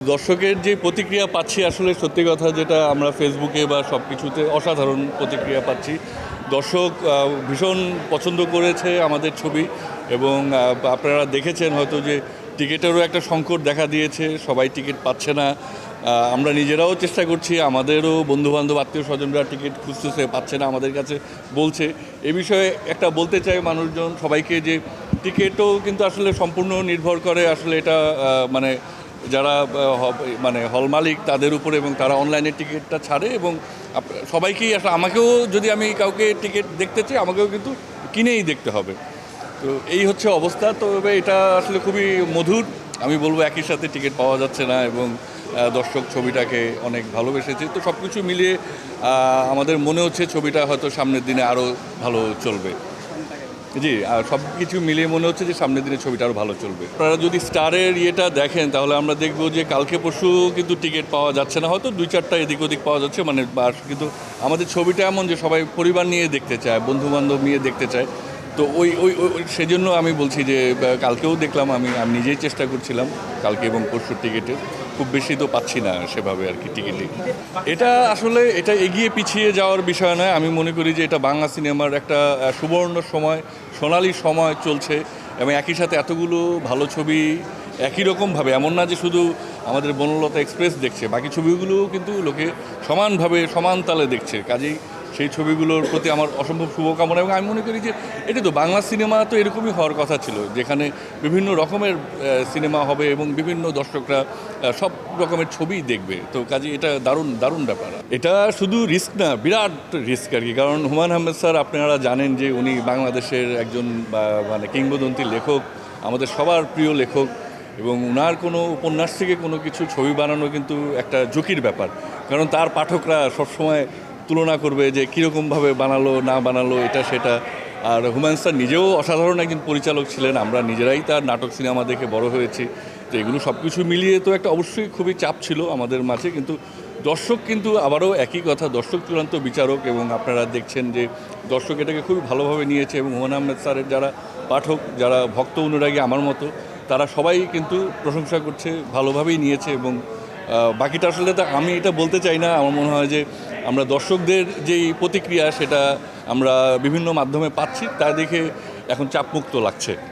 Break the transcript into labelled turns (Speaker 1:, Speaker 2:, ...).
Speaker 1: দর্শকের যে প্রতিক্রিয়া পাচ্ছি আসলে সত্যি কথা যেটা আমরা ফেসবুকে বা সব কিছুতে অসাধারণ প্রতিক্রিয়া পাচ্ছি। দর্শক ভীষণ পছন্দ করেছে আমাদের ছবি এবং আপনারা দেখেছেন হয়তো যে টিকিটেরও একটা সংকট দেখা দিয়েছে, সবাই টিকিট পাচ্ছে না। আমরা নিজেরাও চেষ্টা করছি, আমাদেরও বন্ধুবান্ধব আত্মীয় স্বজনরা টিকিট খুঁজতেছে, পাচ্ছে না, আমাদের কাছে বলছে। এ বিষয়ে একটা বলতে চাই মানুষজন সবাইকে যে টিকিটও কিন্তু আসলে সম্পূর্ণ নির্ভর করে আসলে এটা মানে যারা মানে হল মালিক তাদের উপরে, এবং তারা অনলাইনে টিকিটটা ছাড়ে এবং সবাইকেই আসলে আমাকেও যদি আমি কাউকে টিকিট দেখতে চাই আমাকেও কিন্তু কিনেই দেখতে হবে। তো এই হচ্ছে অবস্থা। তবে এটা আসলে খুবই মধুর। আমি বলবো একই সাথে টিকিট পাওয়া যাচ্ছে না এবং দর্শক ছবিটাকে অনেক ভালোবেসেছে। তো সব কিছু মিলিয়ে আমাদের মনে হচ্ছে ছবিটা হয়তো সামনের দিনে আরও ভালো চলবে। জি, আর সব কিছু মিলিয়ে মনে হচ্ছে যে সামনের দিনে ছবিটা আরও ভালো চলবে। আপনারা যদি স্টারের ইয়েটা দেখেন তাহলে আমরা দেখব যে কালকে পরশু কিন্তু টিকিট পাওয়া যাচ্ছে না, হয়তো 2-4টা এদিক ওদিক পাওয়া যাচ্ছে মানে কিন্তু আমাদের ছবিটা এমন যে সবাই পরিবার নিয়ে দেখতে চায়, বন্ধুবান্ধব নিয়ে দেখতে চায়। তো ওই ওই সেজন্য আমি বলছি যে কালকেও দেখলাম, আমি নিজেই চেষ্টা করছিলাম কালকে এবং পরশুর টিকিটের, খুব বেশি তো পাচ্ছি না সেভাবে আর কি টিকিটে। এটা আসলে এটা এগিয়ে পিছিয়ে যাওয়ার বিষয় নয়। আমি মনে করি যে এটা বাংলা সিনেমার একটা সুবর্ণ সময়, সোনালি সময় চলছে এবং একই সাথে এতগুলো ভালো ছবি একই রকমভাবে, এমন না যে শুধু আমাদের বনলতা এক্সপ্রেস দেখছে, বাকি ছবিগুলোও কিন্তু লোকে সমানভাবে সমান তালে দেখছে। কাজেই সেই ছবিগুলোর প্রতি আমার অসম্ভব শুভকামনা এবং আমি মনে করি যে এটা তো বাংলা সিনেমা তো এরকমই হওয়ার কথা ছিল, যেখানে বিভিন্ন রকমের সিনেমা হবে এবং বিভিন্ন দর্শকরা সব রকমের ছবি দেখবে। তো কাজে এটা দারুণ দারুণ ব্যাপার। এটা শুধু রিস্ক না, বিরাট রিস্ক আর কি। কারণ হুমায়ূন আহমেদ স্যার আপনারা জানেন যে উনি বাংলাদেশের একজন মানে কিংবদন্তি লেখক, আমাদের সবার প্রিয় লেখক, এবং ওনার কোনো উপন্যাস থেকে কোনো কিছু ছবি বানানো কিন্তু একটা ঝুঁকির ব্যাপার। কারণ তার পাঠকরা সবসময় তুলনা করবে যে কীরকমভাবে বানালো না বানালো এটা সেটা। আর হুমায়ূন স্যার নিজেও অসাধারণ একজন পরিচালক ছিলেন, আমরা নিজেরাই তার নাটক সিনেমা দেখে বড় হয়েছি। তো এগুলো সব কিছু মিলিয়ে তো একটা অবশ্যই খুবই চাপ ছিল আমাদের মাঝে, কিন্তু দর্শক কিন্তু আবারও একই কথা, দর্শক চূড়ান্ত বিচারক এবং আপনারা দেখছেন যে দর্শক এটাকে খুবই ভালোভাবে নিয়েছে এবং হুমায়ূন আহমেদ স্যারের যারা পাঠক, যারা ভক্ত অনুরাগী আমার মতো, তারা সবাই কিন্তু প্রশংসা করছে, ভালোভাবেই নিয়েছে। এবং বাকিটা আসলে তো আমি এটা বলতে চাই না। আমার মনে হয় যে আমরা দর্শকদের যেই প্রতিক্রিয়া সেটা আমরা বিভিন্ন মাধ্যমে পাচ্ছি, তা দেখে এখন চাপমুক্ত লাগছে।